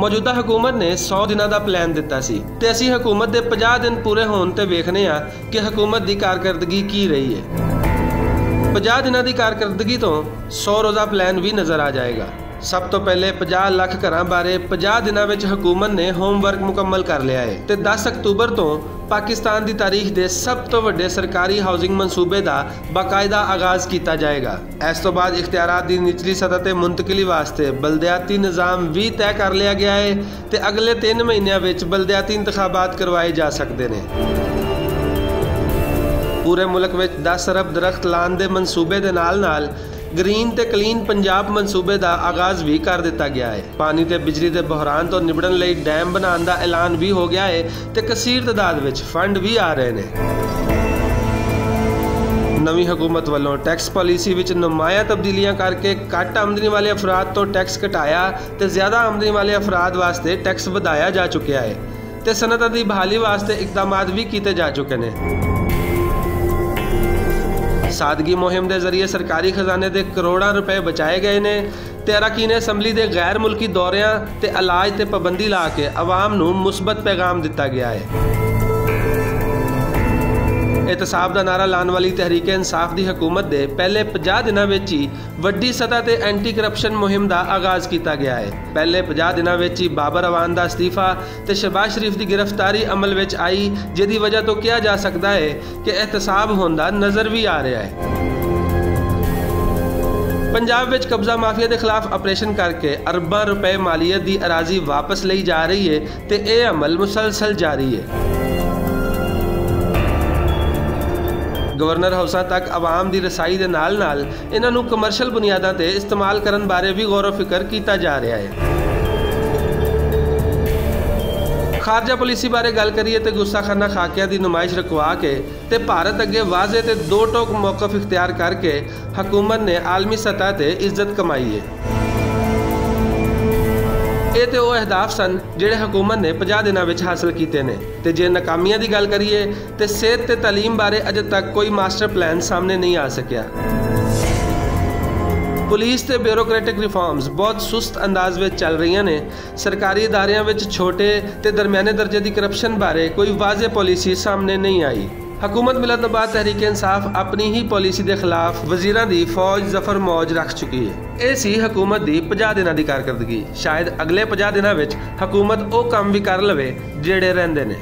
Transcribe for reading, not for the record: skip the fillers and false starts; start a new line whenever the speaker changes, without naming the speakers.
मौजूदा हुकूमत ने 100 दिनों का प्लान दिता सी ते असीं हुकूमत के 50 दिन पूरे होने ते वेखने आ कि हुकूमत की कारकरदगी की रही है। 50 दिनों की कारकरदगी तो 100 रोज़ा प्लान भी नज़र आ जाएगा। सब तो पहले 50 लाख घरों बारे 50 दिनों में हुकूमत ने होमवर्क मुकम्मल कर लिया है ते 10 अक्तूबर तो पाकिस्तान की तारीख के सब तो वड्डे सरकारी हाउसिंग मनसूबे का बाकायदा आगाज़ किया जाएगा। इस तो बाद इख्तियारात की निचली सतह ते मुंतकिली वास्ते बलदियाती निज़ाम भी तय कर लिया गया है ते अगले 3 महीनों में बलदियाती इंतखाबात करवाए जा सकते हैं। पूरे मुल्क में 10 अरब दरख्त लाने के मनसूबे के नाल ग्रीन ते क्लीन पंजाब मनसूबे का आगाज़ भी कर दिता गया है। पानी ते बिजली के बहरान तो निबड़न लई डैम बनाने का ऐलान भी हो गया है ते कसीर तादाद में फंड भी आ रहे हैं। नवी हुकूमत वालों टैक्स पॉलिसी विच नुमाया तब्दीलियां करके घट आमदनी वाले अफराद तो टैक्स घटाया ते ज़्यादा आमदनी वाले अफराद वास्ते टैक्स वधाया जा चुका है ते सनअत की बहाली वास्ते इकदाम भी किए जा चुके हैं। सादगी मुहिम के जरिए सरकारी खजाने के करोड़ों रुपए बचाए गए ने ते अरकान असैम्बली के गैर मुल्की दौरियां ते इलाज ते पाबंदी ला के आवाम नूं मुस्बत पैगाम दिता गया है। एहतसाब का नारा लाने वाली तहरीक इंसाफ की हुकूमत के पहले 50 दिनों में ही वड्डी सतह ते एंटी करप्शन मुहिम का आगाज़ किया गया है। पहले 50 दिनों में ही बाबर अवान का इस्तीफा ते शहबाज शरीफ की गिरफ्तारी अमल में आई, जिसकी वजह तो कहा जा सकता है कि एहतसाब होंदा नज़र भी आ रहा है। पंजाब में कब्जा माफिया के खिलाफ ऑपरेशन करके अरबों रुपए मालीयत की अराजी वापस ली जा रही है तो यह अमल मुसलसल जारी है। गवर्नर हाउसा तक आवाम की रसाई के नाल इन्हों कमर्शल बुनियादों पर इस्तेमाल करने बारे भी गौर फिक्र किया जा रहा है। खारजा पॉलिसी बारे गल करिए तो गुस्साखाना खाकिया की नुमाइश रखवा के ते भारत अगे वाजे ते दो टोक मौकफ इख्तियार करके हुकूमत ने आलमी सतह पर इज्जत कमाई है। ये तो वो अहदाफ सन जिहड़े हुकूमत ने 50 दिनों में हासिल किए हैं। तो जे नाकामियां की गल करिए तो सेहत ते तालीम बारे अजे तक कोई मास्टर प्लान सामने नहीं आ सकिया। पुलिस ते ब्यूरोक्रेटिक रिफॉर्म्स बहुत सुस्त अंदाज में चल रही ने। सरकारी इदारियां में छोटे ते दरमियाने दर्जे की करप्शन बारे कोई वाज़े पॉलिसी सामने नहीं आई। हुकूमत मिलने के बाद तहरीक इंसाफ अपनी ही पॉलिसी के खिलाफ वजीरां दी फौज जफर मौज रख चुकी है। यह सी हुकूमत की 50 दिनों की कारकरदगी। शायद अगले 50 दिनों में हुकूमत वो काम भी कर लवे जेड़े रहिंदे ने।